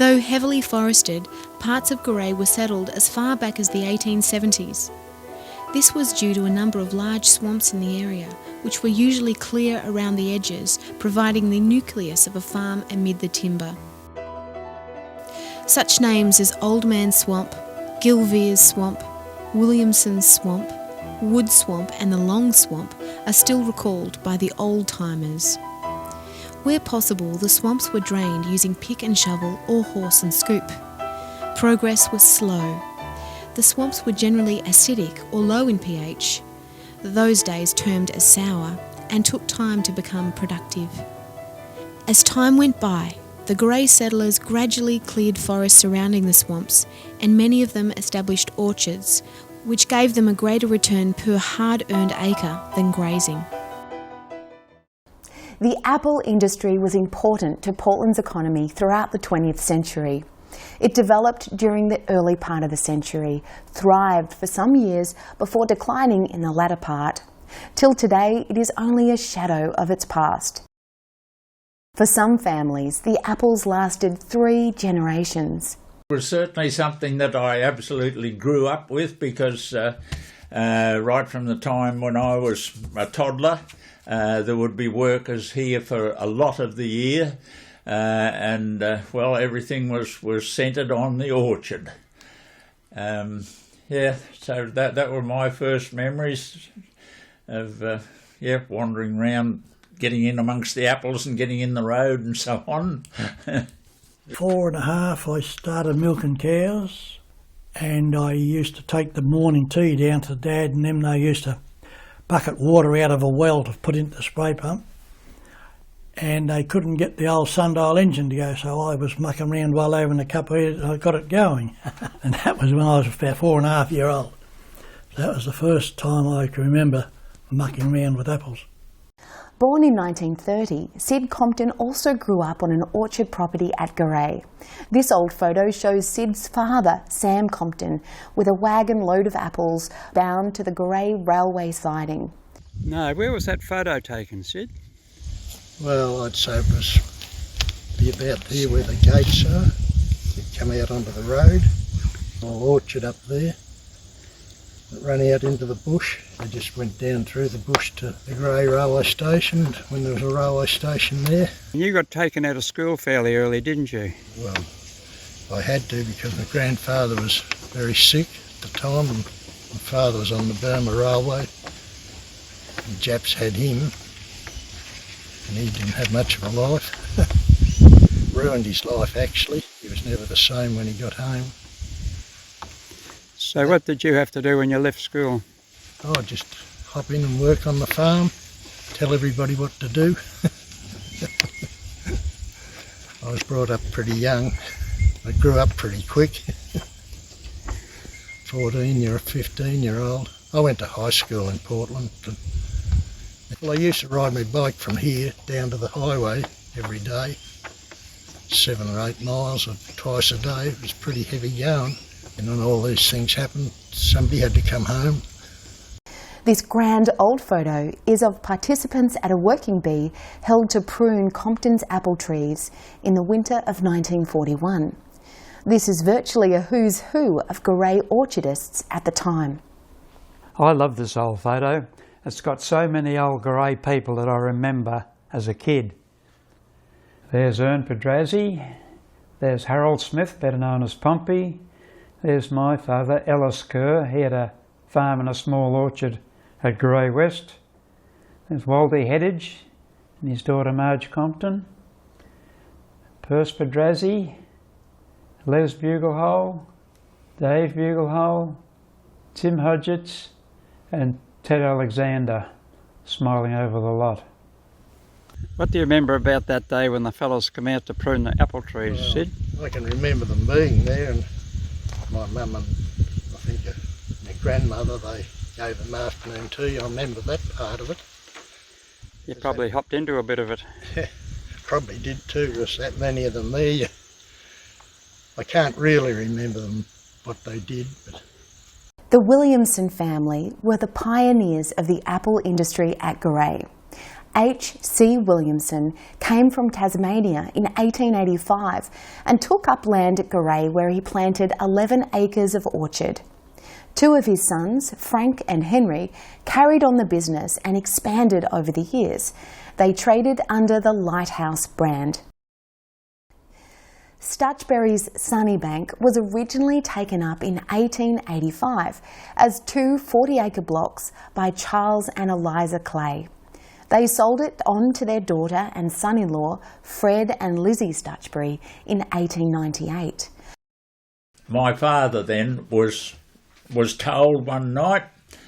Though heavily forested, parts of Garay were settled as far back as the 1870s. This was due to a number of large swamps in the area, which were usually clear around the edges, providing the nucleus of a farm amid the timber. Such names as Old Man Swamp, Gilvere's Swamp, Williamson's Swamp, Wood Swamp and the Long Swamp are still recalled by the old-timers. Where possible, the swamps were drained using pick and shovel or horse and scoop. Progress was slow. The swamps were generally acidic or low in pH, those days termed as sour, and took time to become productive. As time went by, the Garay settlers gradually cleared forests surrounding the swamps, and many of them established orchards, which gave them a greater return per hard-earned acre than grazing. The apple industry was important to Portland's economy throughout the 20th century. It developed during the early part of the century, thrived for some years before declining in the latter part. Till today, it is only a shadow of its past. For some families, the apples lasted 3 generations. It was certainly something that I absolutely grew up with because right from the time when I was a toddler, there would be workers here for a lot of the year. Well, everything was centred on the orchard. So that were my first memories of wandering around, getting in amongst the apples and getting in the road and so on. 4.5, I started milking cows, and I used to take the morning tea down to Dad and them. They used to bucket water out of a well to put into the spray pump. And they couldn't get the old sundial engine to go, so I was mucking around while they were in the cup and I got it going. And that was when I was about 4.5 years old. So that was the first time I can remember mucking around with apples. Born in 1930, Sid Compton also grew up on an orchard property at Garay. This old photo shows Sid's father, Sam Compton, with a wagon load of apples bound to the Garay railway siding. No, where was that photo taken, Sid? Well, I'd say it was be about there where the gates are. You come out onto the road, an orchard up there. It ran out into the bush. They just went down through the bush to the Garay railway station when there was a railway station there. You got taken out of school fairly early, didn't you? Well, I had to because my grandfather was very sick at the time and my father was on the Burma Railway. The Japs had him and he didn't have much of a life. Ruined his life actually. He was never the same when he got home. So what did you have to do when you left school? Oh, just hop in and work on the farm, tell everybody what to do. I was brought up pretty young. I grew up pretty quick. 15-year-old. I went to high school in Portland. Well, I used to ride my bike from here down to the highway every day, 7 or 8 miles or twice a day. It was pretty heavy going. And when all these things happened, somebody had to come home. This grand old photo is of participants at a working bee held to prune Compton's apple trees in the winter of 1941. This is virtually a who's who of Garay orchardists at the time. I love this old photo. It's got so many old Garay people that I remember as a kid. There's Ern Pedrazzi, there's Harold Smith, better known as Pompey. There's my father, Ellis Kerr. He had a farm and a small orchard at Garay West. There's Waldy Headage and his daughter Marge Compton. Perce Pedrazzi, Les Buglehole, Dave Buglehole, Tim Hodgetts and Ted Alexander smiling over the lot. What do you remember about that day when the fellows come out to prune the apple trees, Well, Sid? I can remember them being there, and my mum and I think my grandmother, they gave them afternoon tea. I remember that part of it. You probably hopped into a bit of it. Probably did too. There's that many of them there. I can't really remember them, what they did. But The Williamson family were the pioneers of the apple industry at Garay. H.C. Williamson came from Tasmania in 1885 and took up land at Garay where he planted 11 acres of orchard. Two of his sons, Frank and Henry, carried on the business and expanded over the years. They traded under the Lighthouse brand. Stutchbury's Sunnybank was originally taken up in 1885 as two 40-acre blocks by Charles and Eliza Clay. They sold it on to their daughter and son-in-law, Fred and Lizzie Stutchbury, in 1898. My father then was told one night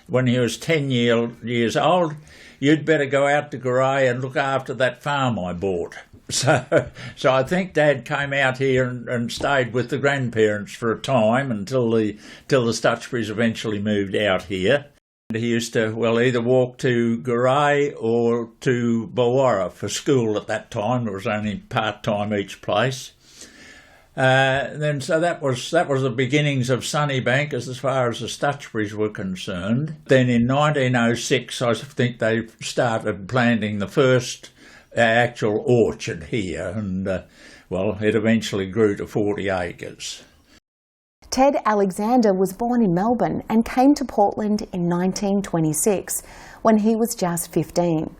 when he was 10 years old, you'd better go out to Garay and look after that farm I bought. So I think Dad came out here and stayed with the grandparents for a time until the Stutchburys eventually moved out here. He used to, either walk to Garay or to Bulwarra for school at that time. It was only part-time each place. So that was the beginnings of Sunnybank as far as the Stutchburys were concerned. Then in 1906, I think they started planting the first actual orchard here, and it eventually grew to 40 acres. Ted Alexander was born in Melbourne and came to Portland in 1926 when he was just 15.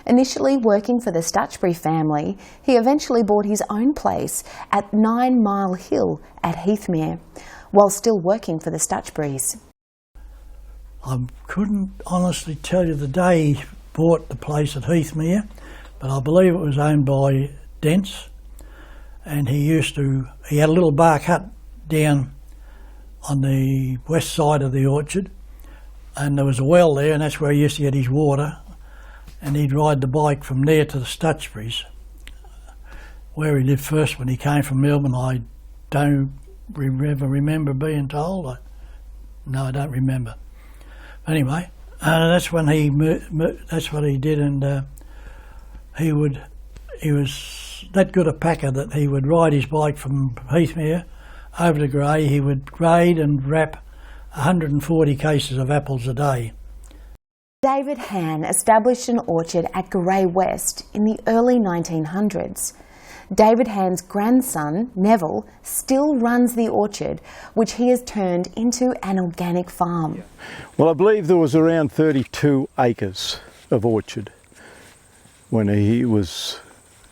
Initially working for the Stutchbury family, he eventually bought his own place at 9 Mile Hill at Heathmere, while still working for the Stutchburys. I couldn't honestly tell you the day he bought the place at Heathmere, but I believe it was owned by Dents, and he had a little bark hut down on the west side of the orchard, and there was a well there, and that's where he used to get his water, and he'd ride the bike from there to the Stutchburys. Where he lived first when he came from Melbourne, I don't ever remember being told. No, I don't remember. Anyway, that's when that's what he did, and he was that good a packer that he would ride his bike from Heathmere over to Garay. He would grade and wrap 140 cases of apples a day. David Han established an orchard at Garay West in the early 1900s. David Han's grandson, Neville, still runs the orchard, which he has turned into an organic farm. Well, I believe there was around 32 acres of orchard when he was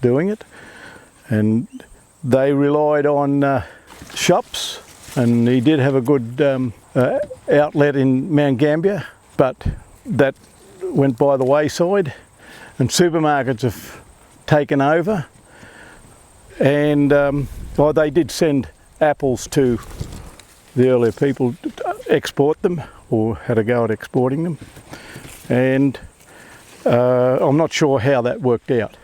doing it, and they relied on shops, and he did have a good outlet in Mount Gambier, but that went by the wayside, and supermarkets have taken over, and they did send apples to the earlier people to export them, or had a go at exporting them, and I'm not sure how that worked out.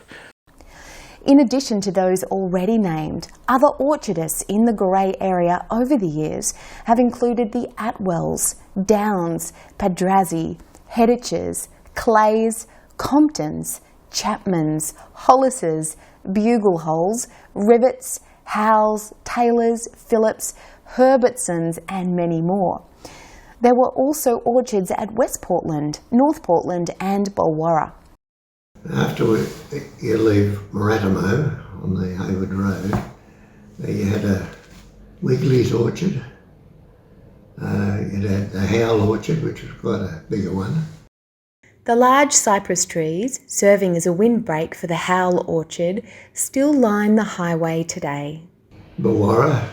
In addition to those already named, other orchardists in the Garay area over the years have included the Atwells, Downs, Padrazi, Heddiches, Clays, Comptons, Chapmans, Hollises, Bugleholes, Rivets, Howells, Taylors, Phillips, Herbertsons and many more. There were also orchards at West Portland, North Portland and Bulwarra. After you leave Maratamo on the Hayward Road, you had a Wiggly's orchard, you had the Howell orchard, which was quite a bigger one. The large cypress trees, serving as a windbreak for the Howell orchard, still line the highway today. Bulwarra,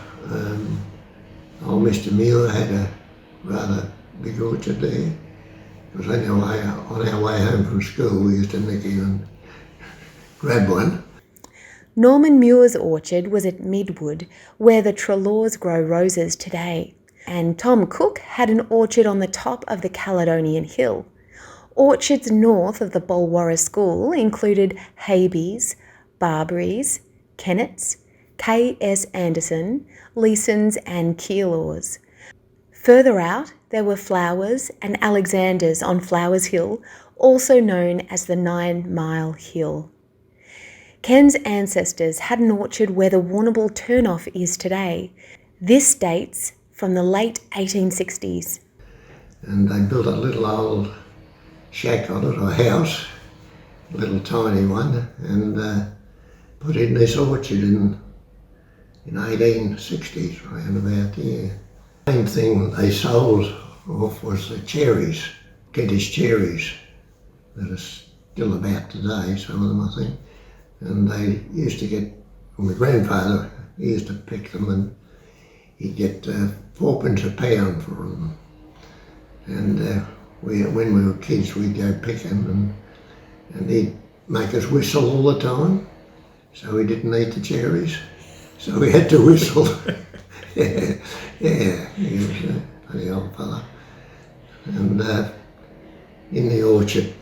old Mr Muir had a rather big orchard there. Because on our way home from school we used to nick in and grab one. Norman Muir's orchard was at Midwood, where the Trelaws grow roses today, and Tom Cook had an orchard on the top of the Caledonian Hill. Orchards north of the Bulwarra School included Haybees, Barberys, Kennetts, K.S. Anderson, Leesons and Keelows. Further out, there were Flowers and Alexanders on Flowers Hill, also known as the 9 Mile Hill. Ken's ancestors had an orchard where the Warrnambool turnoff is today. This dates from the late 1860s. And they built a little old shack on it, or house, little tiny one, and put in this orchard in 1860s, around about there. The main thing they sold off was the cherries, Kentish cherries, that are still about today, some of them I think. And they used to get, my grandfather, he used to pick them, and he'd get 4p a pound for them. And when we were kids, we'd go picking, and he'd make us whistle all the time, so we didn't eat the cherries. So we had to whistle. yeah, he was a funny old fella. And in the orchard,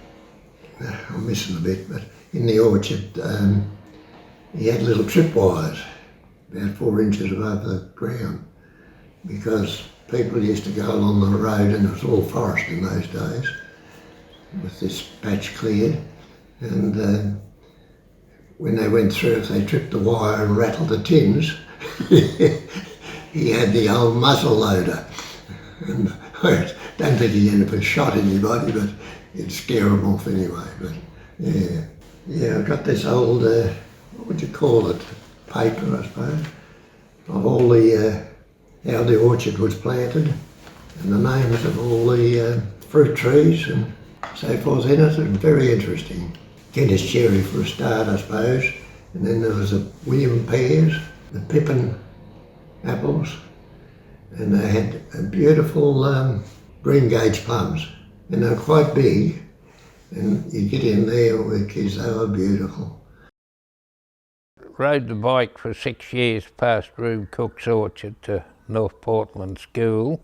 I'm missing a bit, but in the orchard, he had little tripwires, about 4 inches above the ground, because people used to go along the road, and it was all forest in those days, with this patch cleared, and when they went through, if they tripped the wire and rattled the tins, he had the old muzzle loader. And I don't think he ever shot anybody, but it'd scare them off anyway. But yeah, I got this old, what would you call it, paper, I suppose, of all the, how the orchard was planted, and the names of all the fruit trees and so forth in it, and very interesting. Kentish cherry for a start, I suppose, and then there was the William pears, the Pippin apples, and they had beautiful green gauge plums, and they were quite big, and you get in there with kids, they were beautiful. Rode the bike for 6 years past Rube Cook's orchard to North Portland School,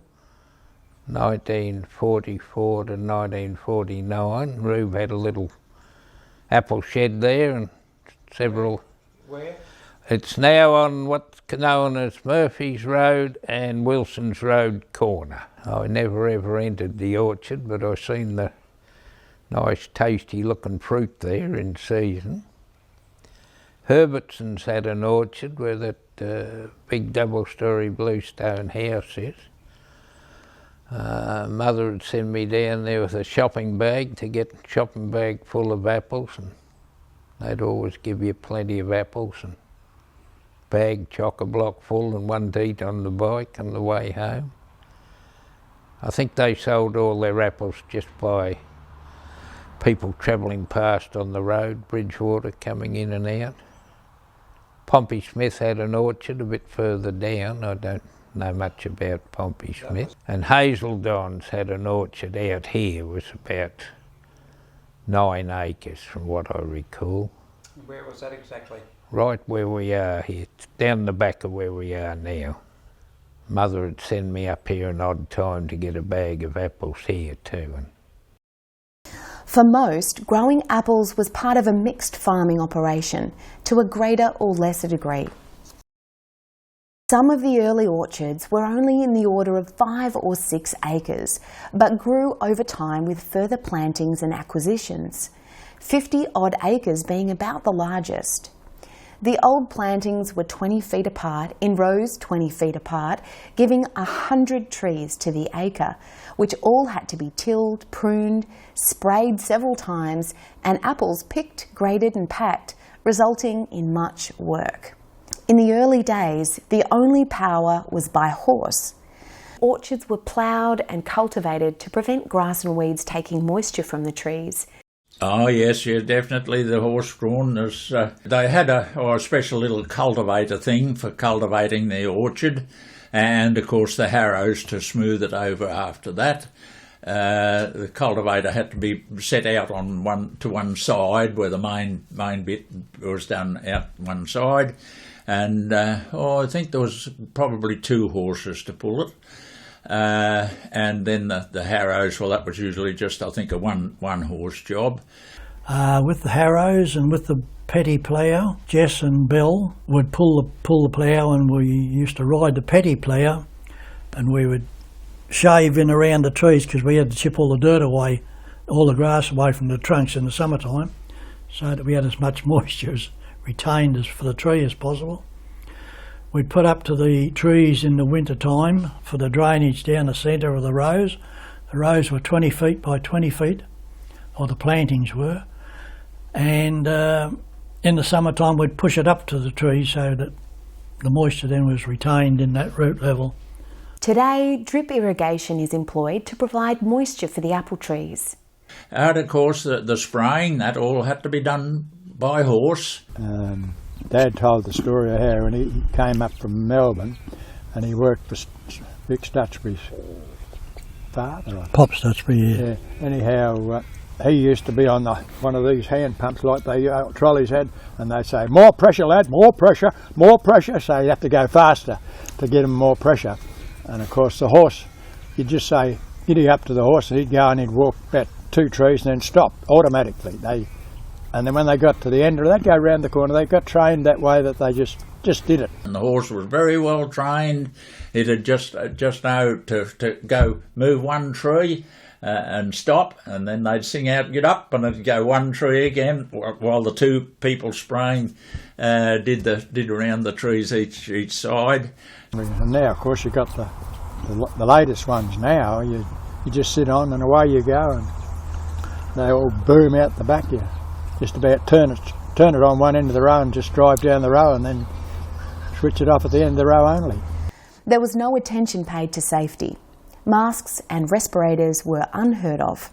1944 to 1949. Rube had a little apple shed there and several. Where? It's now on what's known as Murphy's Road and Wilson's Road corner. I never ever entered the orchard, but I seen the nice tasty looking fruit there in season. Herbertson's had an orchard where that big double-storey bluestone house is. Mother would send me down there with a shopping bag to get a shopping bag full of apples, and they'd always give you plenty of apples, and bag chock-a-block full and one to eat on the bike on the way home. I think they sold all their apples just by people travelling past on the road, Bridgewater coming in and out. Pompey Smith had an orchard a bit further down. I don't know much about Pompey Smith. And Hazeldon's had an orchard out here, was about 9 acres from what I recall. Where was that exactly? Right where we are here, down the back of where we are now. Mother would send me up here an odd time to get a bag of apples here too. For most, growing apples was part of a mixed farming operation, to a greater or lesser degree. Some of the early orchards were only in the order of 5 or 6 acres, but grew over time with further plantings and acquisitions, 50-odd acres being about the largest. The old plantings were 20 feet apart, in rows 20 feet apart, giving 100 trees to the acre, which all had to be tilled, pruned, sprayed several times, and apples picked, graded and packed, resulting in much work. In the early days, the only power was by horse. Orchards were ploughed and cultivated to prevent grass and weeds taking moisture from the trees. Oh yes, definitely the horse-drawn. They had a special little cultivator thing for cultivating the orchard, and of course the harrows to smooth it over after that. The cultivator had to be set out on one side, where the main bit was done out one side, and I think there was probably 2 horses to pull it. And then the harrows, well, that was usually just, I think, a one horse job. With the harrows and with the petty plough, Jess and Bill would pull the plough, and we used to ride the petty plough, and we would shave in around the trees because we had to chip all the dirt away, all the grass away from the trunks in the summertime, so that we had as much moisture retained as for the tree as possible. We'd put up to the trees in the winter time for the drainage down the centre of the rows. The rows were 20 feet by 20 feet, or the plantings were, and in the summertime we'd push it up to the tree so that the moisture then was retained in that root level. Today, drip irrigation is employed to provide moisture for the apple trees. And of course the spraying, that all had to be done by horse. Dad told the story of how when he came up from Melbourne and he worked for Vic Stutchbury's father. Pop Stutchbury, yeah. Anyhow, he used to be on one of these hand pumps like they trolleys had, and they'd say, more pressure lad, more pressure, so you have to go faster to get him more pressure. And of course the horse, you'd just say, giddy up to the horse, and he'd go and he'd walk about 2 trees and then stop automatically. And then when they got to the end, they'd go round the corner. They got trained that way that they just did it. And the horse was very well trained. It had just know to go move 1 tree and stop, and then they'd sing out, get up, and it'd go 1 tree again, while the 2 people spraying did around the trees each side. And now, of course, you've got the latest ones now. You just sit on and away you go, and they all boom out the back. You just about turn it on one end of the row and just drive down the row, and then switch it off at the end of the row only. There was no attention paid to safety. Masks and respirators were unheard of.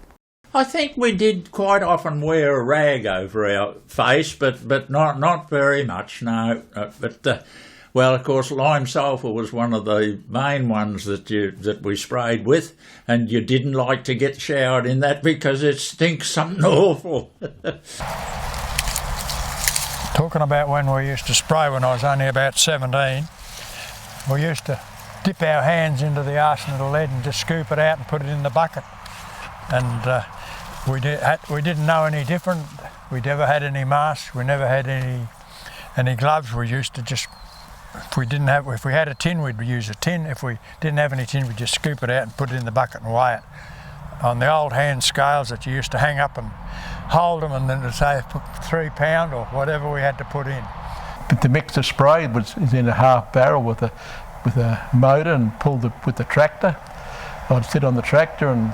I think we did quite often wear a rag over our face, but not very much, no. Well, of course, lime sulphur was one of the main ones that we sprayed with, and you didn't like to get showered in that because it stinks something awful. Talking about when we used to spray when I was only about 17, we used to dip our hands into the arsenal of lead and just scoop it out and put it in the bucket. And we didn't know any different. We never had any masks. We never had any gloves. We used to just, if we had a tin, we'd use a tin. If we didn't have any tin, we'd just scoop it out and put it in the bucket and weigh it. On the old hand scales that you used to hang up and hold them, and then to say 3 pound or whatever we had to put in. But the mix of spray is in a half barrel with a motor and pull with the tractor. I'd sit on the tractor, and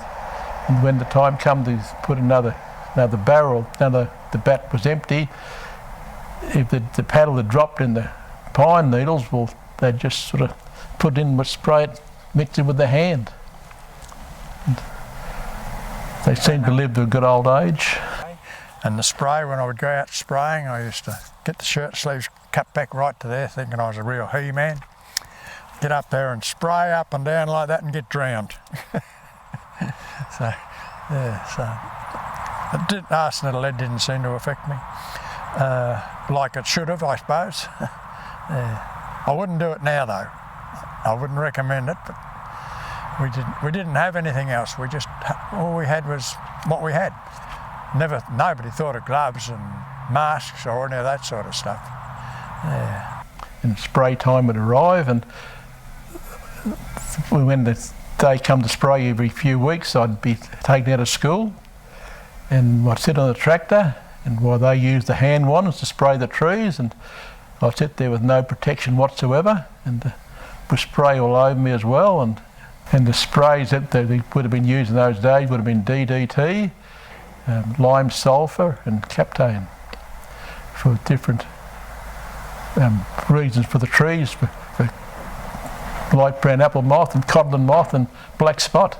when the time comes to put another barrel, the bat was empty. If the paddle had dropped in the pine needles, well, they'd just sort of put in with spray it, mix it with the hand. And they seemed to live to a good old age. And the spray, when I would go out spraying, I used to get the shirt sleeves cut back right to there, thinking I was a real he-man. Get up there and spray up and down like that and get drowned. Arsenal lead didn't seem to affect me like it should have, I suppose. I wouldn't do it now though. I wouldn't recommend it, but we didn't have anything else. All we had was what we had. Nobody thought of gloves and masks or any of that sort of stuff. Yeah. And spray time would arrive, and when the day come to spray every few weeks, I'd be taken out of school and I'd sit on the tractor, and while they used the hand ones to spray the trees, and I'd sit there with no protection whatsoever, and would spray all over me as well. And the sprays that they would have been used in those days would have been DDT, lime sulphur and Captain for different reasons for the trees, for light brown apple moth and codlin moth and black spot.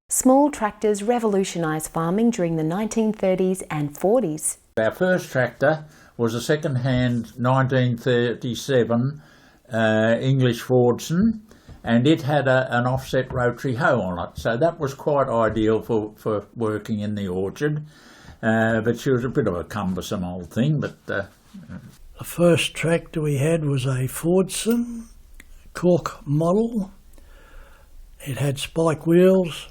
Small tractors revolutionised farming during the 1930s and 40s. Our first tractor was a second-hand 1937 English Fordson, and it had an offset rotary hoe on it, so that was quite ideal for working in the orchard. But she was a bit of a cumbersome old thing. But the first tractor we had was a Fordson Cork model. It had spike wheels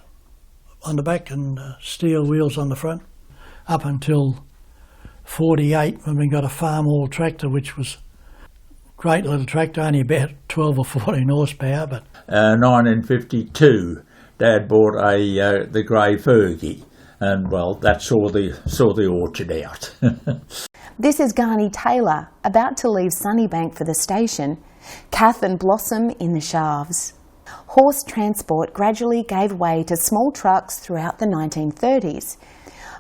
on the back and steel wheels on the front, up until 48 when we got a farm haul tractor, which was a great little tractor, only about 12 or 14 horsepower. But 1952, Dad bought the grey Fergie, and well, that saw the orchard out. This is Garney Taylor, about to leave Sunnybank for the station, Kath and Blossom in the shafts. Horse transport gradually gave way to small trucks throughout the 1930s.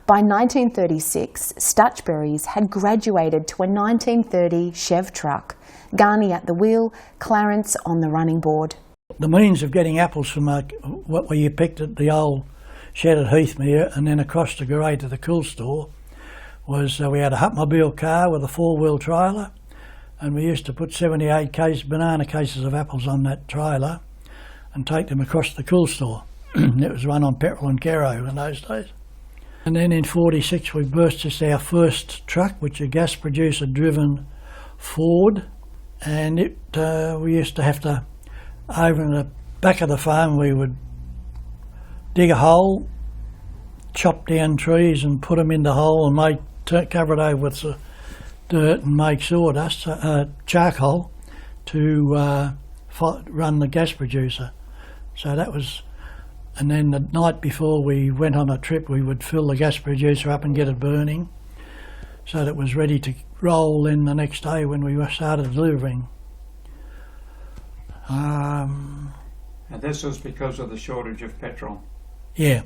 By 1936, Stutchberries had graduated to a 1930 Chev truck, Garney at the wheel, Clarence on the running board. The means of getting apples from where you picked at the old shed at Heathmere and then across the Grey to the cool store was we had a Hupmobile car with a four-wheel trailer, and we used to put 78 banana cases of apples on that trailer and take them across the cool store. It was run on petrol and kero in those days. And then in 46 we purchased our first truck, which was a gas producer driven Ford, and we used to have to, over in the back of the farm, we would dig a hole, chop down trees and put them in the hole and cover it over with dirt and make sawdust, charcoal, to run the gas producer. So that was, and then the night before we went on a trip we would fill the gas producer up and get it burning so that it was ready to roll in the next day when we started delivering. And this was because of the shortage of petrol? Yeah.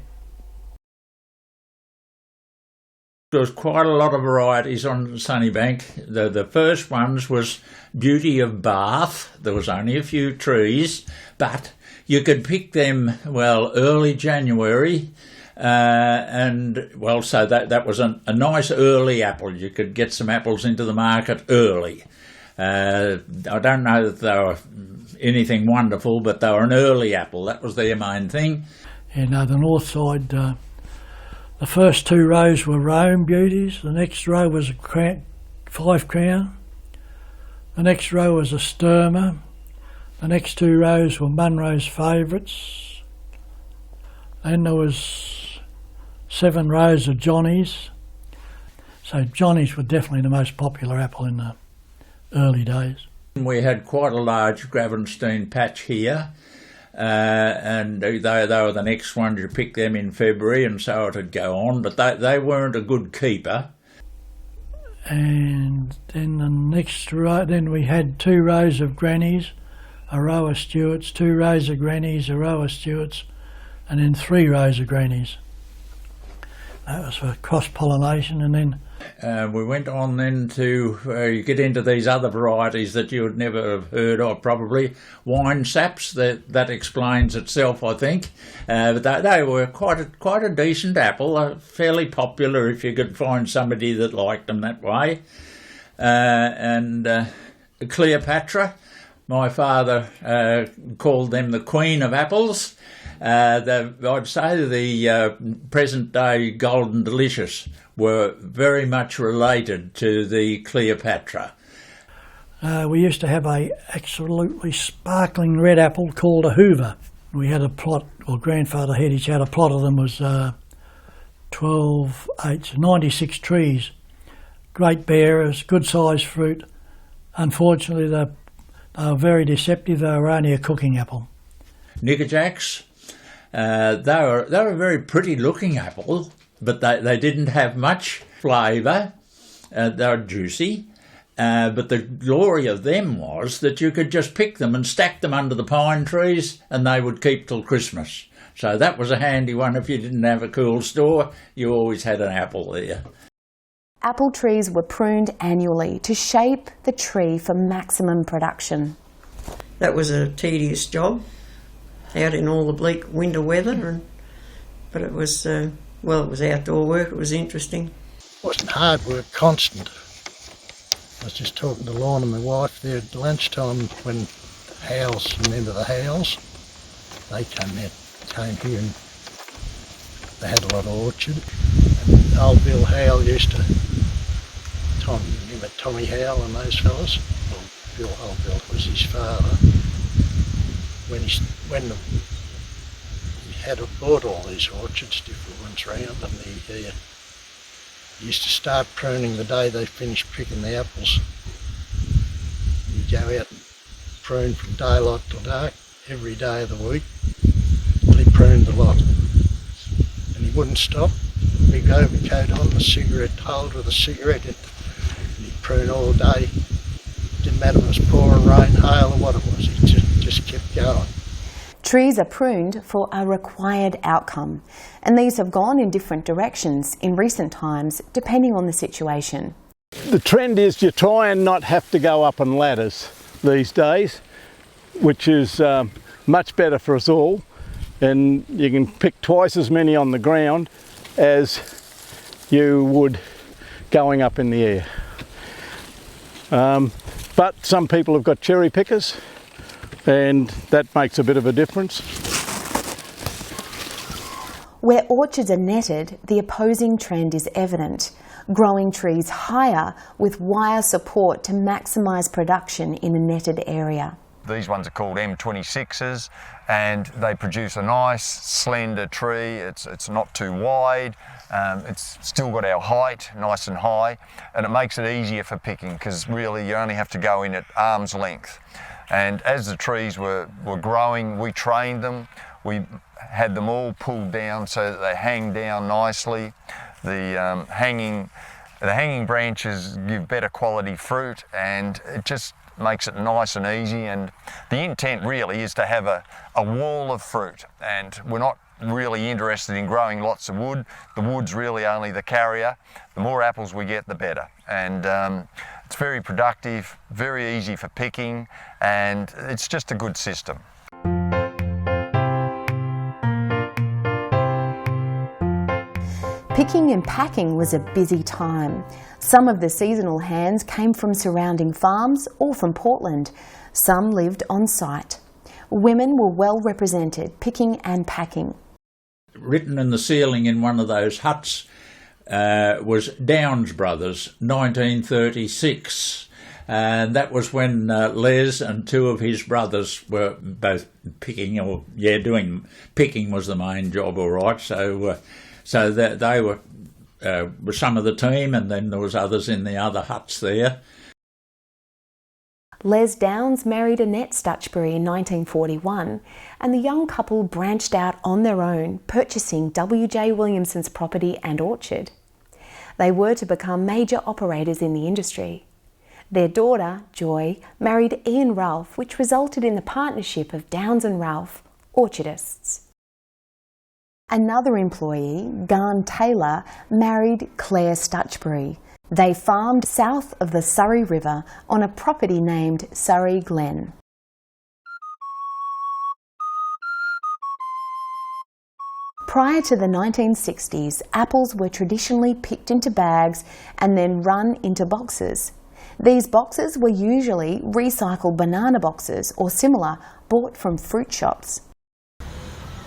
There was quite a lot of varieties on Sunnybank. The first ones was Beauty of Bath. There was only a few trees, but you could pick them, well, early January, so that was a nice early apple. You could get some apples into the market early. I don't know that they were anything wonderful, but they were an early apple. That was their main thing. The north side, the first two rows were Rome Beauties, the next row was a 5 Crown, the next row was a Sturma, the next two rows were Munro's Favourites, then there was 7 rows of Johnnies. So Johnnies were definitely the most popular apple in the early days. We had quite a large Gravenstein patch here. And they were the next ones. You pick them in February and so it'd go on, but they weren't a good keeper. And then the next row, then we had 2 rows of Grannies, a row of Stewarts, 2 rows of Grannies, a row of Stewarts, and then 3 rows of Grannies. That was for cross-pollination. And then we went on then to you get into these other varieties that you would never have heard of, probably wine saps. That explains itself, I think. But they were quite a decent apple, fairly popular if you could find somebody that liked them that way. And Cleopatra, my father called them the Queen of Apples. I'd say the present day Golden Delicious were very much related to the Cleopatra. We used to have a absolutely sparkling red apple called a Hoover. We had a plot, or grandfather Headage had a plot of them, was 96 trees. Great bearers, good sized fruit. Unfortunately they were very deceptive, they were only a cooking apple. Nickerjacks. They were a very pretty looking apple, but they didn't have much flavour. They were juicy, but the glory of them was that you could just pick them and stack them under the pine trees and they would keep till Christmas. So that was a handy one. If you didn't have a cool store, you always had an apple there. Apple trees were pruned annually to shape the tree for maximum production. That was a tedious job, out in all the bleak winter weather, but it was, it was outdoor work, it was interesting. It wasn't hard work, constant. I was just talking to Lorna and my wife there at lunchtime when the Howells, remember the Howells? They came here and they had a lot of orchard. And old Bill Howell used to, remember Tommy Howell and those fellas? Old Bill was his father. When he had bought all these orchards, different ones round, and he used to start pruning the day they finished picking the apples. He'd go out and prune from daylight till dark every day of the week till he pruned the lot. And he wouldn't stop. Big overcoat on, the cigarette holder with a cigarette in it. And he'd prune all day. Didn't matter if it was pouring rain, hail or what it was, he just kept going. Trees are pruned for a required outcome, and these have gone in different directions in recent times, depending on the situation. The trend is you try and not have to go up on ladders these days, which is much better for us all, and you can pick twice as many on the ground as you would going up in the air. But some people have got cherry pickers, and that makes a bit of a difference. Where orchards are netted, the opposing trend is evident, growing trees higher with wire support to maximise production in a netted area. These ones are called M26s, and they produce a nice slender tree. It's not too wide, it's still got our height nice and high, and it makes it easier for picking because really you only have to go in at arm's length. And as the trees were growing, we trained them. We had them all pulled down so that they hang down nicely. The hanging branches give better quality fruit, and it just makes it nice and easy. And the intent really is to have a wall of fruit, and we're not really interested in growing lots of wood. The wood's really only the carrier. The more apples we get, the better. And it's very productive, very easy for picking, and it's just a good system. Picking and packing was a busy time. Some of the seasonal hands came from surrounding farms or from Portland. Some lived on site. Women were well represented, picking and packing. Written in the ceiling in one of those huts was Downes Brothers, 1936. And that was when Les and two of his brothers were both picking, picking was the main job, all right. So that they were some of the team, and then there was others in the other huts there. Les Downes married Annette Stutchbury in 1941, and the young couple branched out on their own, purchasing W.J. Williamson's property and orchard. They were to become major operators in the industry. Their daughter, Joy, married Ian Ralph, which resulted in the partnership of Downes and Ralph, orchardists. Another employee, Garn Taylor, married Claire Stutchbury. They farmed south of the Surrey River on a property named Surrey Glen. Prior to the 1960s, apples were traditionally picked into bags and then run into boxes. These boxes were usually recycled banana boxes or similar, bought from fruit shops.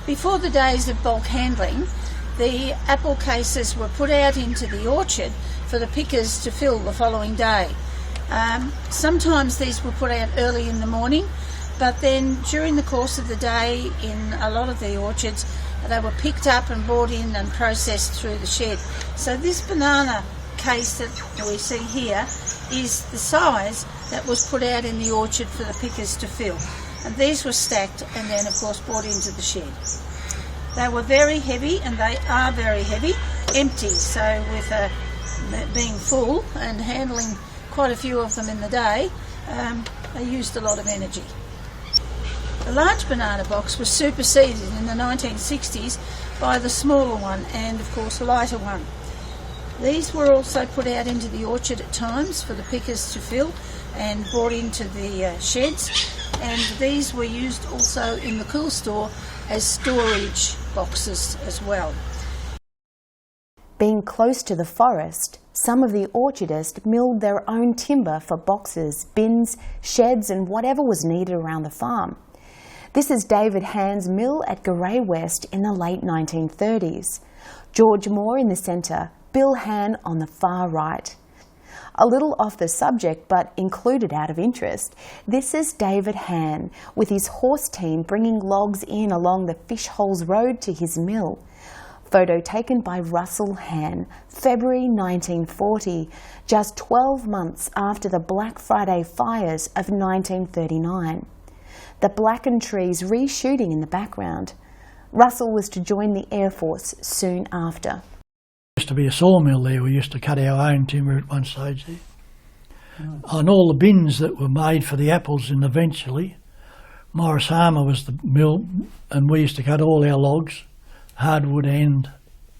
Before the days of bulk handling, the apple cases were put out into the orchard for the pickers to fill the following day. Sometimes these were put out early in the morning, but then during the course of the day in a lot of the orchards, they were picked up and brought in and processed through the shed. So this banana case that we see here is the size that was put out in the orchard for the pickers to fill. And these were stacked and then of course brought into the shed. They were very heavy, and they are very heavy, empty, so with being full and handling quite a few of them in the day, they used a lot of energy. The large banana box was superseded in the 1960s by the smaller one and of course lighter one. These were also put out into the orchard at times for the pickers to fill and brought into the sheds, and these were used also in the cool store as storage boxes as well. Being close to the forest, some of the orchardists milled their own timber for boxes, bins, sheds and whatever was needed around the farm. This is David Hand's mill at Garay West in the late 1930s. George Moore in the centre, Bill Hand on the far right. A little off the subject, but included out of interest, this is David Hand with his horse team bringing logs in along the Fish Holes Road to his mill. Photo taken by Russell Hand, February 1940, just 12 months after the Black Friday fires of 1939. The blackened trees reshooting in the background. Russell was to join the Air Force soon after. There used to be a sawmill there. We used to cut our own timber at one stage there. And all the bins that were made for the apples and eventually Morris Harmer was the mill, and we used to cut all our logs, hardwood and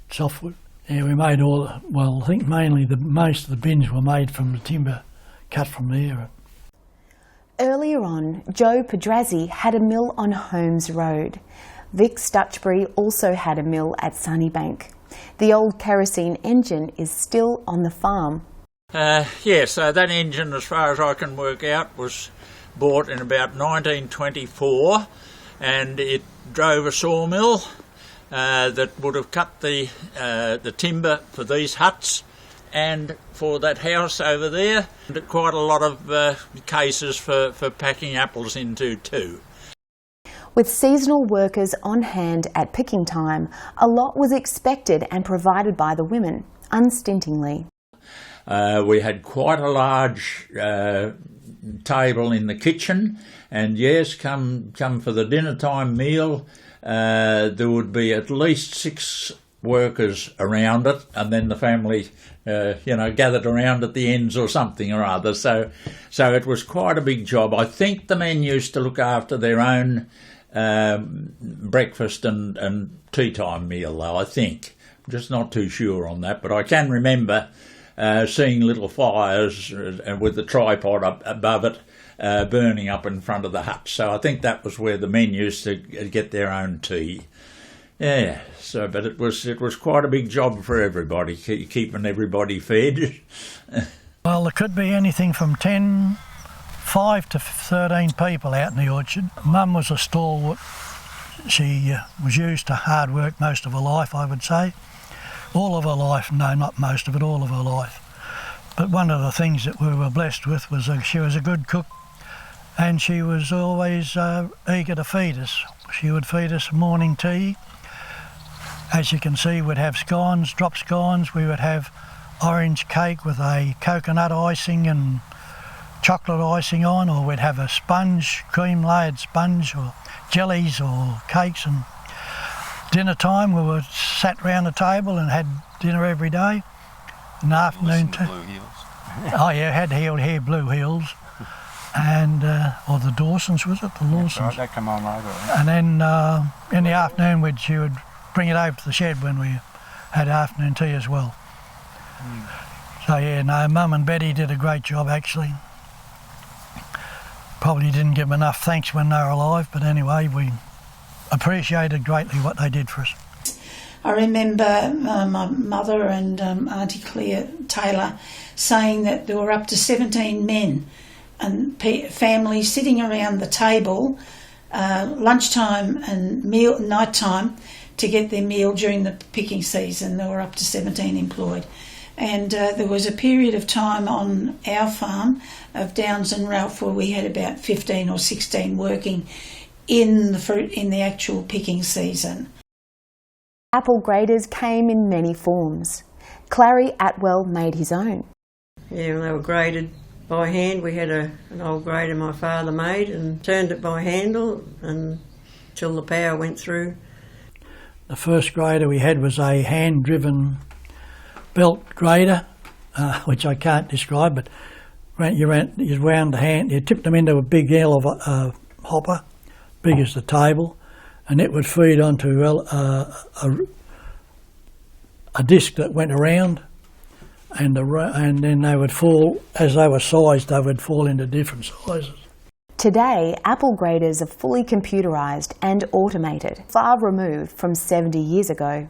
softwood. Yeah, we made I think mainly most of the bins were made from the timber cut from there. Earlier on, Joe Pedrazzi had a mill on Holmes Road. Vic Stutchbury also had a mill at Sunnybank. The old kerosene engine is still on the farm. So that engine, as far as I can work out, was bought in about 1924, and it drove a sawmill that would have cut the timber for these huts and for that house over there. And quite a lot of cases for packing apples into too. With seasonal workers on hand at picking time, a lot was expected and provided by the women, unstintingly. We had quite a large table in the kitchen, and yes, come for the dinner time meal, there would be at least 6 workers around it, and then the family, gathered around at the ends or something or other. So it was quite a big job. I think the men used to look after their own breakfast and tea time meal, though, I think. I'm just not too sure on that, but I can remember seeing little fires with the tripod up above it burning up in front of the hut. So I think that was where the men used to get their own tea. Yeah, but it was quite a big job for everybody, keeping everybody fed. Well, there could be anything from 5 to 13 people out in the orchard. Mum was a stalwart. She was used to hard work most of her life, I would say. All of her life, no, not most of it, all of her life. But one of the things that we were blessed with was she was a good cook, and she was always eager to feed us. She would feed us morning tea. As you can see, we'd have scones, drop scones. We would have orange cake with a coconut icing and chocolate icing on, or we'd have a sponge, cream-layered sponge, or jellies or cakes. And dinner time, we were sat round the table and had dinner every day. In the afternoon too. Blue heels. Oh yeah, had hair, blue heels, and or the Dawsons, was it? The Lawsons. Right, that come on later. And then in the afternoon, she would bring it over to the shed when we had afternoon tea as well. So yeah, no, Mum and Betty did a great job actually. Probably didn't give them enough thanks when they were alive, but anyway, we appreciated greatly what they did for us. I remember my mother and Auntie Claire Taylor saying that there were up to 17 men and families sitting around the table lunchtime and night time to get their meal during the picking season. There were up to 17 employed. And there was a period of time on our farm of Downs and Ralph where we had about 15 or 16 working in the fruit in the actual picking season. Apple graders came in many forms. Clary Atwell made his own. Yeah, they were graded by hand. We had an old grader my father made and turned it by handle until the power went through. The first grader we had was a hand-driven belt grader, which I can't describe, but you wound the hand, you tipped them into a big yellow hopper, big as the table, and it would feed onto a disc that went around, and then they would fall, as they were sized, they would fall into different sizes. Today, apple graders are fully computerised and automated, far removed from 70 years ago.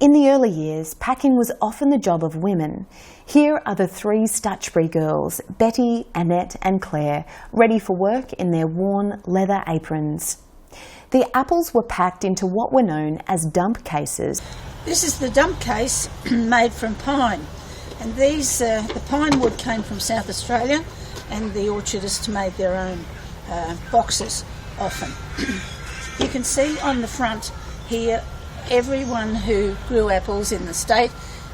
In the early years, packing was often the job of women. Here are the 3 Stutchbury girls, Betty, Annette and Claire, ready for work in their worn leather aprons. The apples were packed into what were known as dump cases. This is the dump case made from pine, and these the pine wood came from South Australia, and the orchardists made their own boxes often. You can see on the front here, everyone who grew apples in the state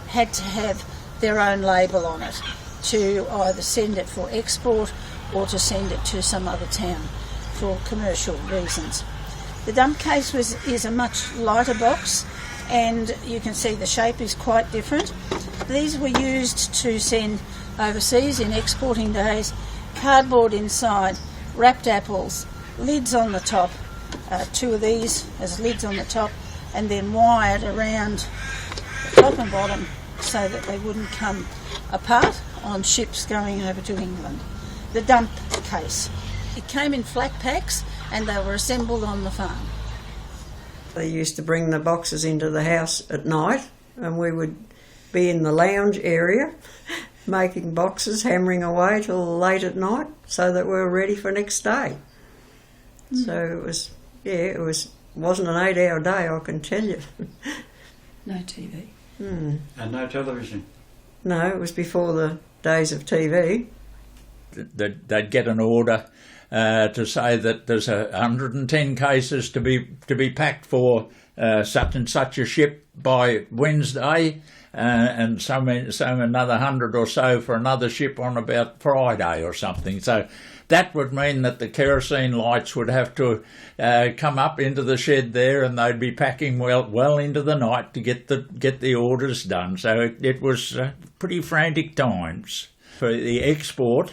had to have their own label on it to either send it for export or to send it to some other town for commercial reasons. The dump case is a much lighter box, and you can see the shape is quite different. These were used to send overseas in exporting days, cardboard inside, wrapped apples, lids on the top, 2 of these as lids on the top, and then wired around the top and bottom so that they wouldn't come apart on ships going over to England. The dump case. It came in flat packs and they were assembled on the farm. They used to bring the boxes into the house at night, and we would be in the lounge area making boxes, hammering away till late at night so that we were ready for next day. So it wasn't an 8-hour day, I can tell you. No TV. And no television? No, it was before the days of TV. They'd get an order to say that there's 110 cases to be packed for such and such a ship by Wednesday, and so another 100 or so for another ship on about Friday or something. So that would mean that the kerosene lights would have to come up into the shed there, and they'd be packing well into the night to get the orders done. So it was pretty frantic times. For the export,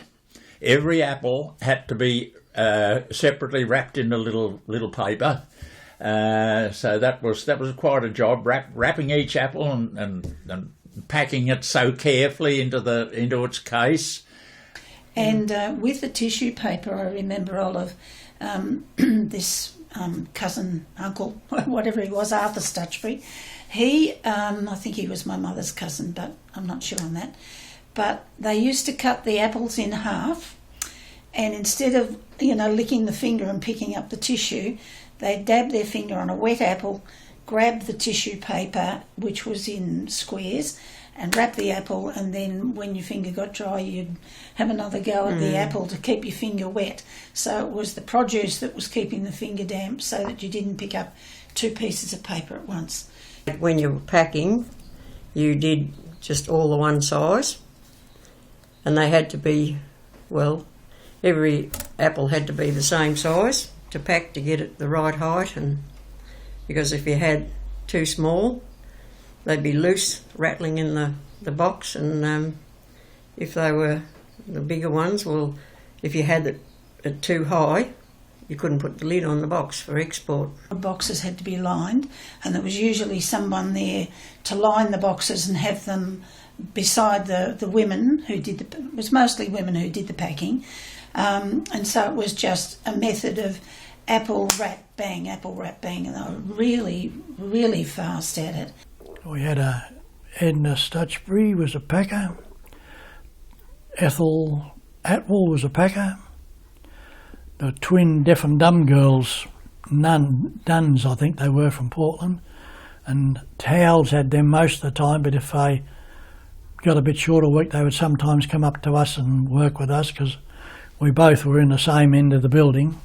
every apple had to be separately wrapped in a little paper. So that was quite a job, wrapping each apple and packing it so carefully into its case. And with the tissue paper, I remember Olive, this cousin, uncle, whatever he was, Arthur Stutchbury. He, I think he was my mother's cousin, but I'm not sure on that. But they used to cut the apples in half, and instead of licking the finger and picking up the tissue, they dab their finger on a wet apple, grab the tissue paper, which was in squares, and wrap the apple, and then when your finger got dry, you'd have another go at the apple to keep your finger wet. So it was the produce that was keeping the finger damp so that you didn't pick up 2 pieces of paper at once. When you were packing, you did just all the one size, and they had to be, every apple had to be the same size to pack to get it the right height, and because if you had too small, they'd be loose, rattling in the box, and if they were the bigger ones, if you had it too high, you couldn't put the lid on the box for export. The boxes had to be lined, and there was usually someone there to line the boxes and have them beside the women who did it was mostly women who did the packing, and so it was just a method of apple wrap bang, and they were really, really fast at it. We had Edna Stutchbury was a packer, Ethel Atwell was a packer, the twin deaf and dumb girls, nuns I think they were from Portland, and Towels had them most of the time, but if they got a bit short a week they would sometimes come up to us and work with us because we both were in the same end of the building.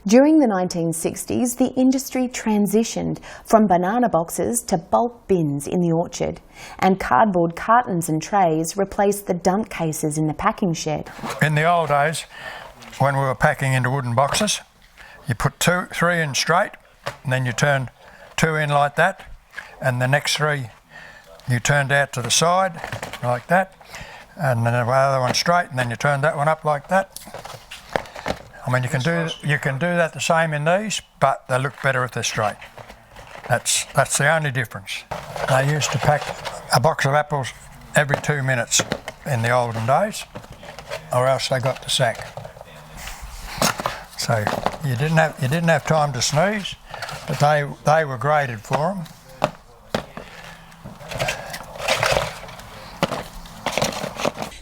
During the 1960s, the industry transitioned from banana boxes to bulk bins in the orchard, and cardboard cartons and trays replaced the dump cases in the packing shed. In the old days, when we were packing into wooden boxes, you put 3 in straight, and then you turned 2 in like that, and the next 3 you turned out to the side like that, and then the other one straight, and then you turned that one up like that. I mean, you can do that the same in these, but they look better if they're straight. That's the only difference. They used to pack a box of apples every 2 minutes in the olden days, or else they got the sack. So you didn't have time to sneeze, but they were graded for them.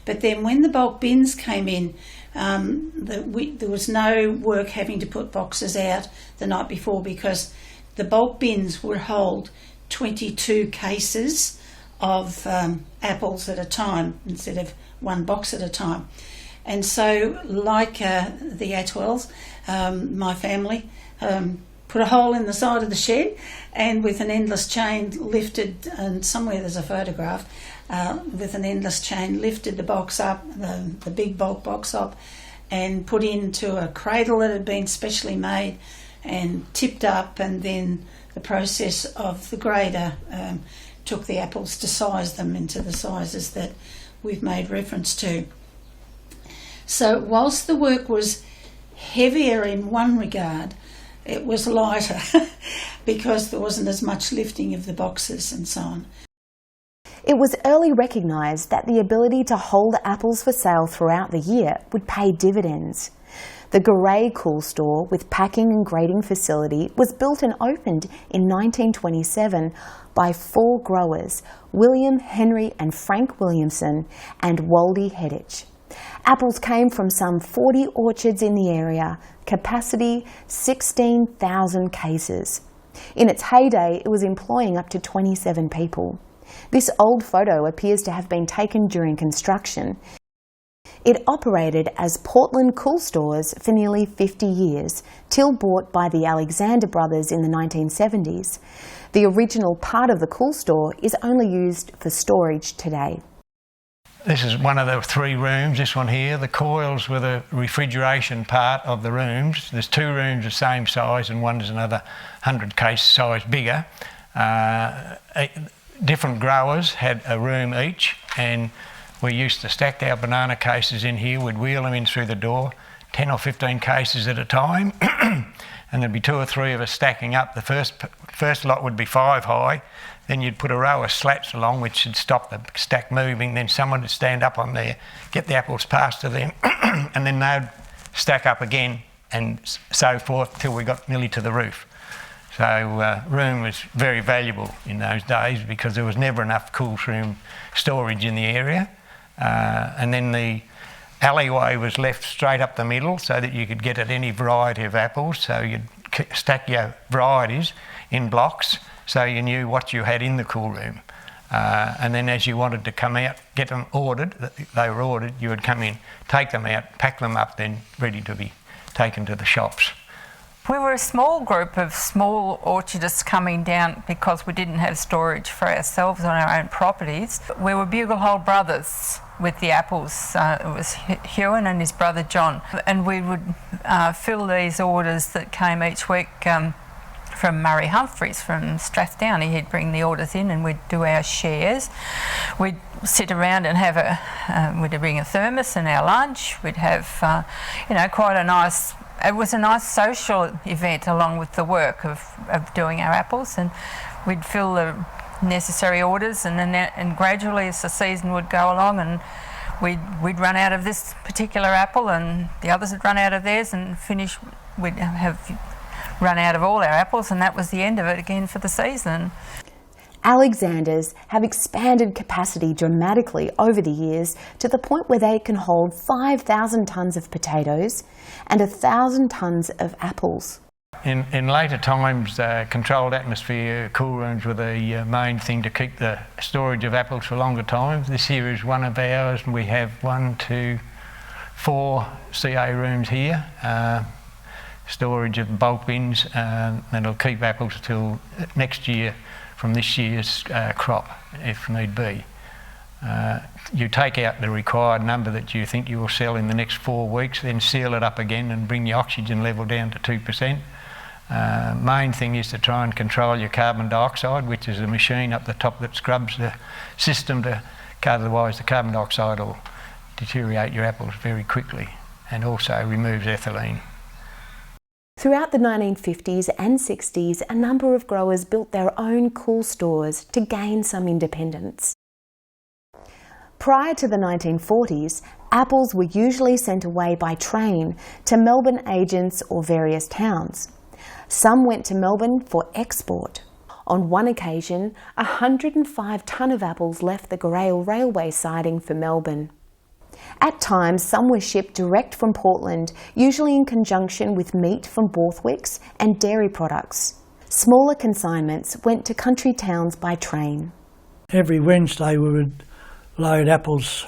But then when the bulk bins came in, there was no work having to put boxes out the night before, because the bulk bins would hold 22 cases of apples at a time instead of 1 box at a time. And so, like the Atwells, my family put a hole in the side of the shed, and with an endless chain lifted, and somewhere there's a photograph, with an endless chain lifted the box up, the big bulk box up, and put into a cradle that had been specially made and tipped up, and then the process of the grader took the apples to size them into the sizes that we've made reference to. So whilst the work was heavier in one regard. It was lighter because there wasn't as much lifting of the boxes and so on. It was early recognised that the ability to hold apples for sale throughout the year would pay dividends. The Garay Cool Store with packing and grading facility was built and opened in 1927 by 4 growers, William, Henry and Frank Williamson and Waldie Heddich. Apples came from some 40 orchards in the area, capacity 16,000 cases. In its heyday, it was employing up to 27 people. This old photo appears to have been taken during construction. It operated as Portland Cool Stores for nearly 50 years, till bought by the Alexander brothers in the 1970s. The original part of the Cool Store is only used for storage today. This is one of the 3 rooms, this one here. The coils were the refrigeration part of the rooms. There's 2 rooms the same size and one is another 100 case size bigger. Different growers had a room each, and we used to stack our banana cases in here. We'd wheel them in through the door, 10 or 15 cases at a time, and there'd be 2 or 3 of us stacking up. The first lot would be 5 high, then you'd put a row of slats along which would stop the stack moving, then someone would stand up on there, get the apples passed to them, and then they'd stack up again, and so forth till we got nearly to the roof. So room was very valuable in those days because there was never enough cool room storage in the area. And then the alleyway was left straight up the middle so that you could get at any variety of apples. So you'd stack your varieties in blocks so you knew what you had in the cool room. And then as you wanted to come out, get them ordered, they were ordered, you would come in, take them out, pack them up, then ready to be taken to the shops. We were a small group of small orchardists coming down because we didn't have storage for ourselves on our own properties. We were Buglehole brothers with the apples. It was Hewan and his brother John. And we would fill these orders that came each week from Murray Humphreys from Strathdowney. He'd bring the orders in and we'd do our shares. We'd sit around and have we'd bring a thermos and our lunch. We'd have, quite a nice. It was a nice social event along with the work of doing our apples, and we'd fill the necessary orders, and gradually as the season would go along, and we'd run out of this particular apple, and the others would run out of theirs, and we'd have run out of all our apples, and that was the end of it again for the season. Alexanders have expanded capacity dramatically over the years to the point where they can hold 5,000 tonnes of potatoes and 1,000 tonnes of apples. In later times, controlled atmosphere cool rooms were the main thing to keep the storage of apples for longer times. This here is one of ours, and we have 1, 2, 4 CA rooms here. Storage of bulk bins, and it'll keep apples till next year from this year's crop, if need be. You take out the required number that you think you will sell in the next 4 weeks, then seal it up again and bring the oxygen level down to 2%. Main thing is to try and control your carbon dioxide, which is a machine up the top that scrubs the system, otherwise the carbon dioxide will deteriorate your apples very quickly, and also removes ethylene. Throughout the 1950s and 60s, a number of growers built their own cool stores to gain some independence. Prior to the 1940s, apples were usually sent away by train to Melbourne agents or various towns. Some went to Melbourne for export. On one occasion, 105 tonne of apples left the Grail railway siding for Melbourne. At times, some were shipped direct from Portland, usually in conjunction with meat from Borthwicks and dairy products. Smaller consignments went to country towns by train. Every Wednesday we would load apples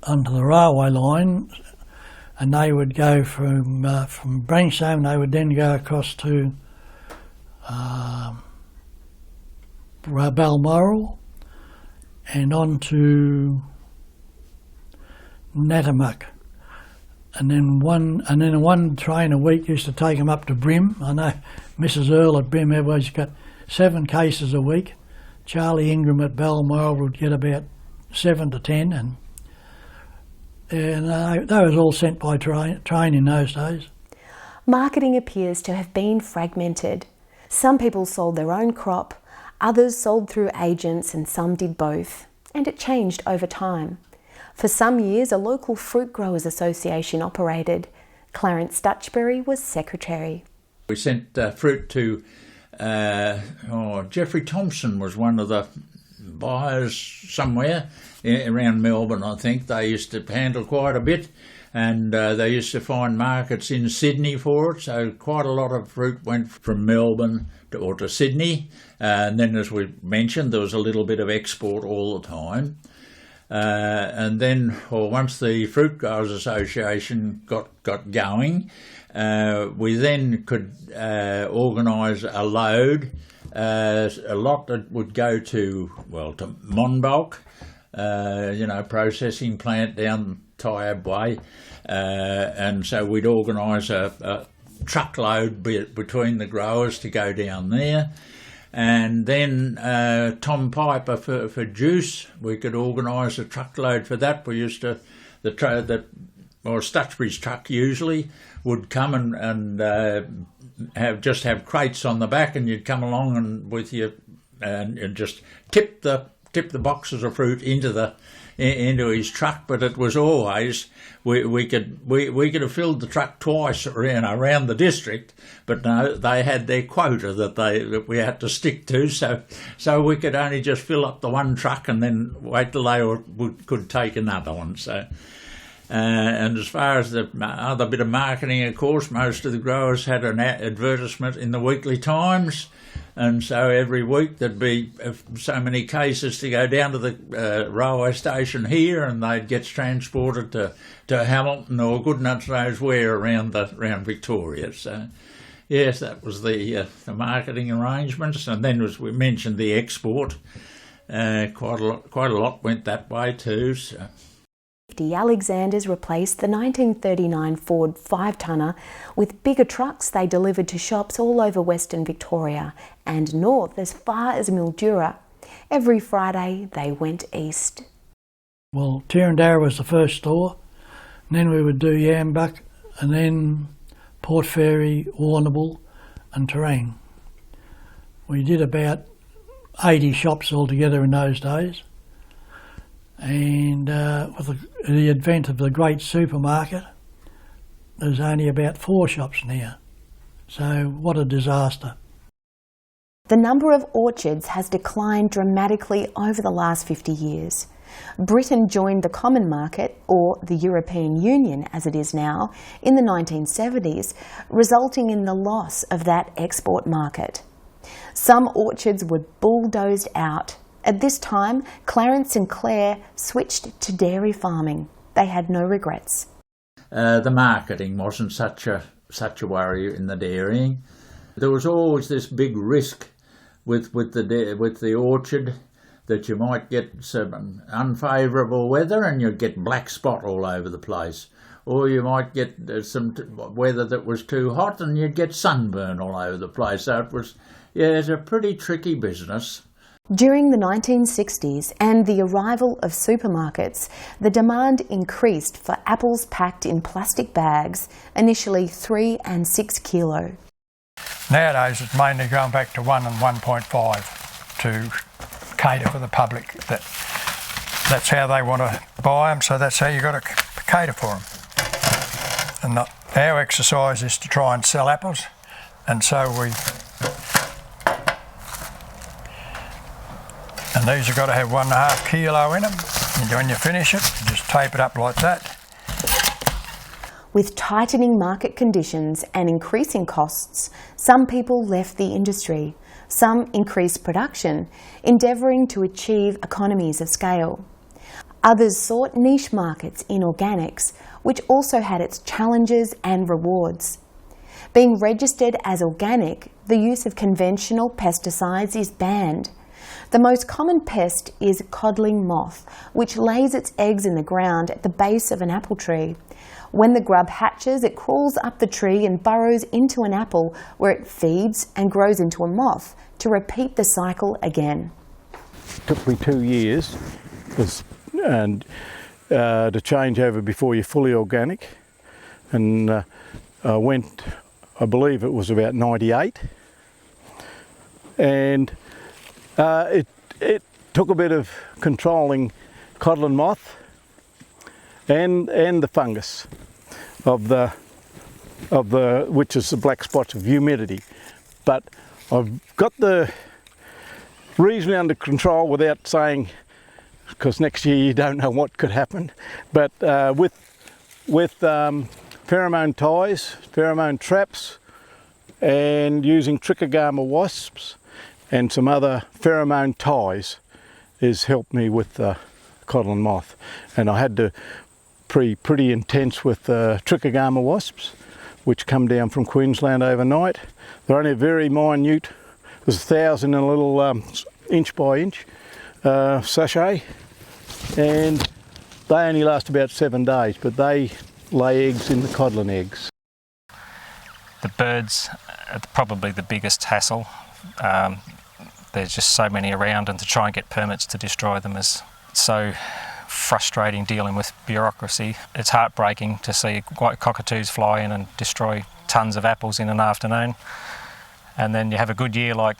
onto the railway line, and they would go from Branchstone. They would then go across to Balmoral and on to Natamuck, and then one train a week used to take them up to Brim. I know Mrs. Earl at Brim always got 7 cases a week. Charlie Ingram at Balmoral would get about 7 to 10, and And they was all sent by train in those days. Marketing appears to have been fragmented. Some people sold their own crop, others sold through agents, and some did both. And it changed over time. For some years, a local fruit growers association operated. Clarence Dutchbury was secretary. We sent fruit to Jeffrey Thompson was one of the buyers somewhere around Melbourne, I think. They used to handle quite a bit, and they used to find markets in Sydney for it, so quite a lot of fruit went from Melbourne to Sydney, and then, as we mentioned, there was a little bit of export all the time. And then, once the Fruit Growers Association got going, we then could organise a load, a lot that would go to Monbulk, processing plant down Tyab Way, and so we'd organise a truckload between the growers to go down there. And then Tom Piper for juice, we could organise a truckload for that. We used to, Stutchbury's truck usually would come and have crates on the back, and you'd come along and with you and just tip the boxes of fruit into his truck. But it was always we could have filled the truck twice around the district, but no, they had their quota that we had to stick to. So we could only just fill up the one truck and then wait till they could take another one. So. And as far as the other bit of marketing, of course, most of the growers had an advertisement in the Weekly Times, and so every week there'd be so many cases to go down to the railway station here, and they'd get transported to Hamilton or goodness knows where around Victoria. So yes, that was the marketing arrangements, and then, as we mentioned, the export. Quite a lot went that way too. So. The Alexanders replaced the 1939 Ford 5-tonner with bigger trucks they delivered to shops all over Western Victoria and north as far as Mildura. Every Friday they went east. Well, Tarandara was the first store, and then we would do Yambuck, and then Port Fairy, Warrnambool and Terang. We did about 80 shops altogether in those days. And with the advent of the great supermarket, there's only about 4 shops now. So what a disaster. The number of orchards has declined dramatically over the last 50 years. Britain joined the Common Market, or the European Union as it is now, in the 1970s, resulting in the loss of that export market. Some orchards were bulldozed out. At this time, Clarence and Claire switched to dairy farming. They had no regrets. The marketing wasn't such a worry in the dairying. There was always this big risk with the orchard that you might get some unfavourable weather and you'd get black spot all over the place. Or you might get some weather that was too hot and you'd get sunburn all over the place. So it's a pretty tricky business. During the 1960s and the arrival of supermarkets, the demand increased for apples packed in plastic bags, initially 3 and 6 kilo. Nowadays it's mainly going back to 1 and 1.5 to cater for the public. That's how they want to buy them, so that's how you've got to cater for them. And our exercise is to try and sell apples, and so and these have got to have 1.5 kilo in them. And when you finish it, you just tape it up like that. With tightening market conditions and increasing costs, some people left the industry. Some increased production, endeavouring to achieve economies of scale. Others sought niche markets in organics, which also had its challenges and rewards. Being registered as organic, the use of conventional pesticides is banned. The most common pest is codling moth, which lays its eggs in the ground at the base of an apple tree. When the grub hatches, it crawls up the tree and burrows into an apple where it feeds and grows into a moth to repeat the cycle again. It took me 2 years and to change over before you're fully organic, and I went, I believe it was about 98, and it took a bit of controlling codlin moth and the fungus of the which is the black spots of humidity, but I've got the reasonably under control without saying, because next year you don't know what could happen, but with pheromone ties, pheromone traps, and using trichogama wasps and some other pheromone ties has helped me with codlin moth. And I had to pretty intense with trichogama wasps, which come down from Queensland overnight. They're only very minute. There's 1,000 in a little inch by inch sachet, and they only last about 7 days, but they lay eggs in the codlin eggs. The birds are probably the biggest hassle. There's just so many around, and to try and get permits to destroy them is so frustrating, dealing with bureaucracy. It's heartbreaking to see white cockatoos fly in and destroy tons of apples in an afternoon. And then you have a good year like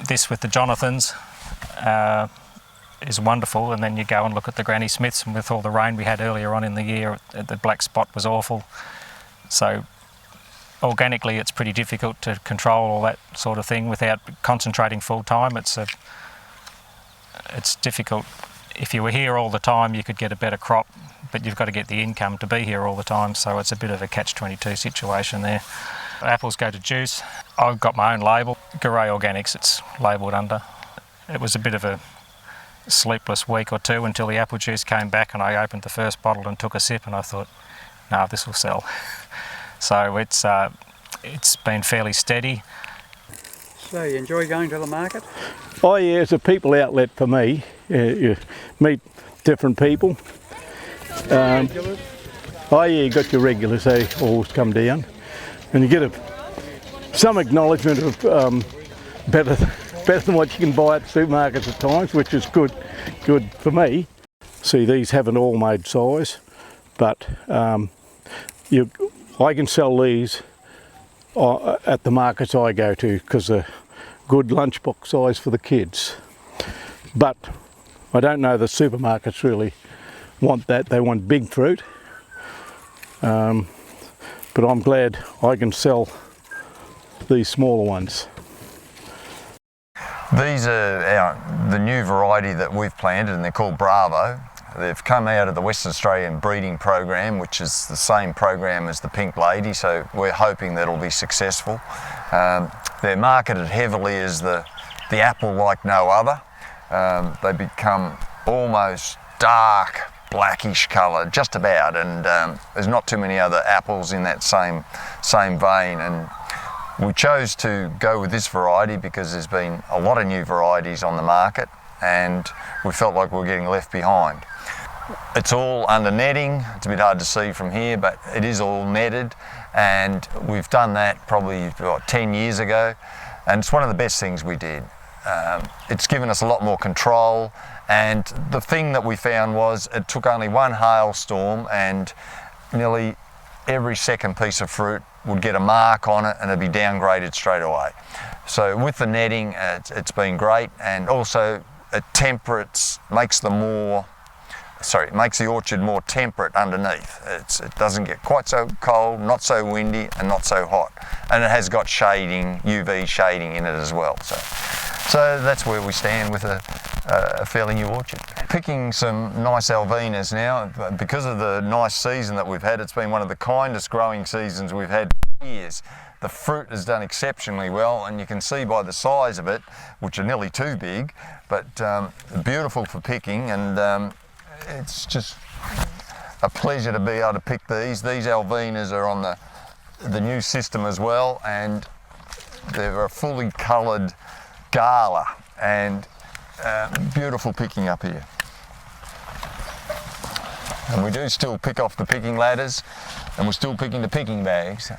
this with the Jonathans, is wonderful, and then you go and look at the Granny Smiths, and with all the rain we had earlier on in the year, the black spot was awful. So organically it's pretty difficult to control all that sort of thing without concentrating full time. It's difficult. If you were here all the time you could get a better crop, but you've got to get the income to be here all the time, so it's a bit of a catch-22 situation there. Apples go to juice. I've got my own label, Garay Organics it's labelled under. It was a bit of a sleepless week or two until the apple juice came back, and I opened the first bottle and took a sip, and I thought, no, this will sell. So it's been fairly steady. So you enjoy going to the market? Oh yeah, it's a people outlet for me. You meet different people. Regulars? Oh yeah, you got your regulars, they always come down. And you get some acknowledgement of better than what you can buy at supermarkets at times, which is good for me. See, these haven't all made size, but I can sell these at the markets I go to because they're good lunchbox size for the kids. But I don't know the supermarkets really want that. They want big fruit. But I'm glad I can sell these smaller ones. These are the new variety that we've planted, and they're called Bravo. They've come out of the Western Australian breeding program, which is the same program as the Pink Lady, so we're hoping that it'll be successful. They're marketed heavily as the apple like no other. They become almost dark blackish colour, just about, and there's not too many other apples in that same vein. And we chose to go with this variety because there's been a lot of new varieties on the market, and we felt like we were getting left behind. It's all under netting. It's a bit hard to see from here, but it is all netted, and we've done that probably 10 years ago, and it's one of the best things we did. It's given us a lot more control, and the thing that we found was it took only one hailstorm and nearly every second piece of fruit would get a mark on it and it'd be downgraded straight away. So with the netting, it's been great, and also it makes the orchard more temperate underneath. It doesn't get quite so cold, not so windy, and not so hot. And it has got shading, UV shading in it as well. So that's where we stand with a fairly new orchard. Picking some nice Alvinas now. Because of the nice season that we've had, it's been one of the kindest growing seasons we've had for years. The fruit has done exceptionally well, and you can see by the size of it, which are nearly too big, but beautiful for picking, and it's just a pleasure to be able to pick these. These Alvinas are on the new system as well, and they're a fully coloured gala, and beautiful picking up here. And we do still pick off the picking ladders, and we're still picking the picking bags.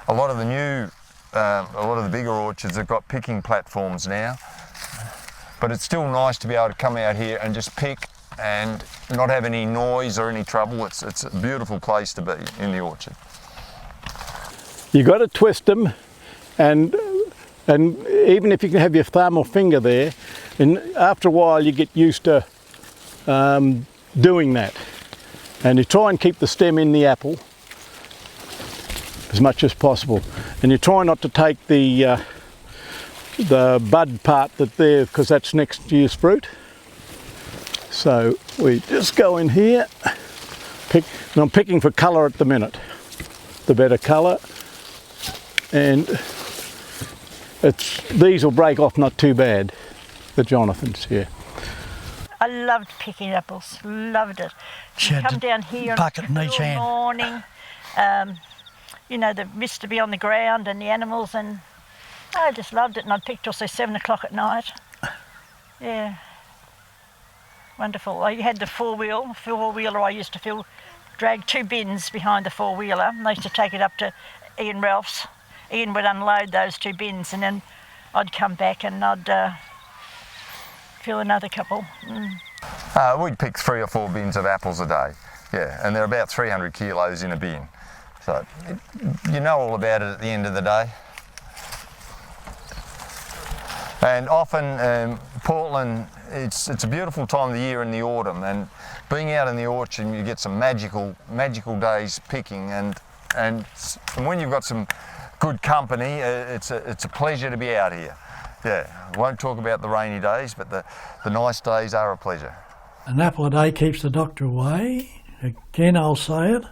A lot of the bigger orchards have got picking platforms now, but it's still nice to be able to come out here and just pick and not have any noise or any trouble. It's a beautiful place to be in the orchard. You got to twist them, and even if you can have your thumb or finger there, and after a while you get used to doing that. And you try and keep the stem in the apple as much as possible, and you try not to take the bud part that's there, because that's next year's fruit. So we just go in here, and I'm picking for colour at the minute, the better colour, and these will break off not too bad, the Jonathans here. I loved picking apples, loved it. She You had come the down here on bucket in a each cool hand. morning, you know, the mist to be on the ground and the animals, and I just loved it, and I'd pick till say 7 o'clock at night. Yeah, wonderful. I had the four-wheeler I used to drag 2 bins behind the four-wheeler, and I used to take it up to Ian Ralph's. Ian would unload those 2 bins, and then I'd come back and I'd fill another couple. We'd pick 3 or 4 bins of apples a day, yeah, and they're about 300 kilos in a bin. So you know all about it at the end of the day. And often Portland, it's a beautiful time of the year in the autumn, and being out in the orchard, you get some magical days picking, and when you've got some good company, it's a pleasure to be out here. Yeah, won't talk about the rainy days, but the nice days are a pleasure. An apple a day keeps the doctor away. Again, I'll say it,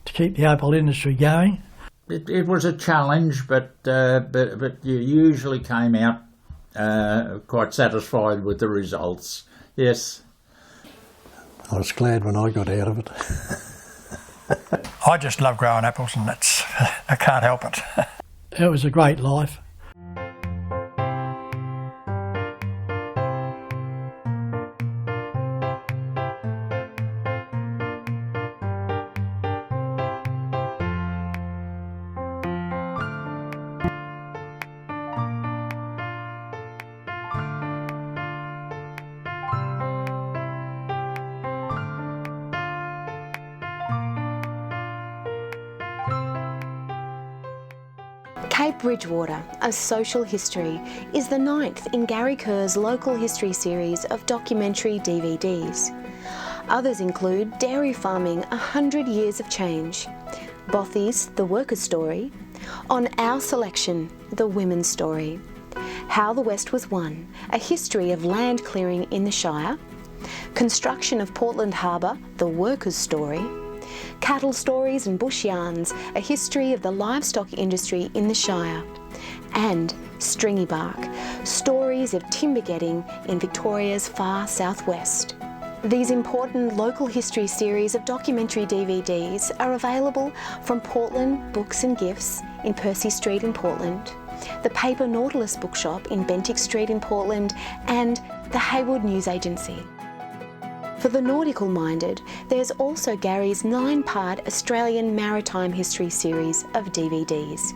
to keep the apple industry going. It was a challenge, but you usually came out quite satisfied with the results. Yes. I was glad when I got out of it. I just love growing apples, and I can't help it. It was a great life. Cape Bridgewater, A Social History, is the 9th in Gary Kerr's local history series of documentary DVDs. Others include Dairy Farming, 100 Years of Change, Bothy's The Worker's Story, On Our Selection, The Women's Story, How the West Was Won, A History of Land Clearing in the Shire, Construction of Portland Harbour, The Worker's Story, Cattle Stories and Bush Yarns, A History of the Livestock Industry in the Shire, and Stringy Bark, Stories of Timber Getting in Victoria's far southwest. These important local history series of documentary DVDs are available from Portland Books and Gifts in Percy Street in Portland, the Paper Nautilus Bookshop in Bentinck Street in Portland, and the Haywood News Agency. For the nautical-minded, there's also Gary's 9-part Australian Maritime History series of DVDs.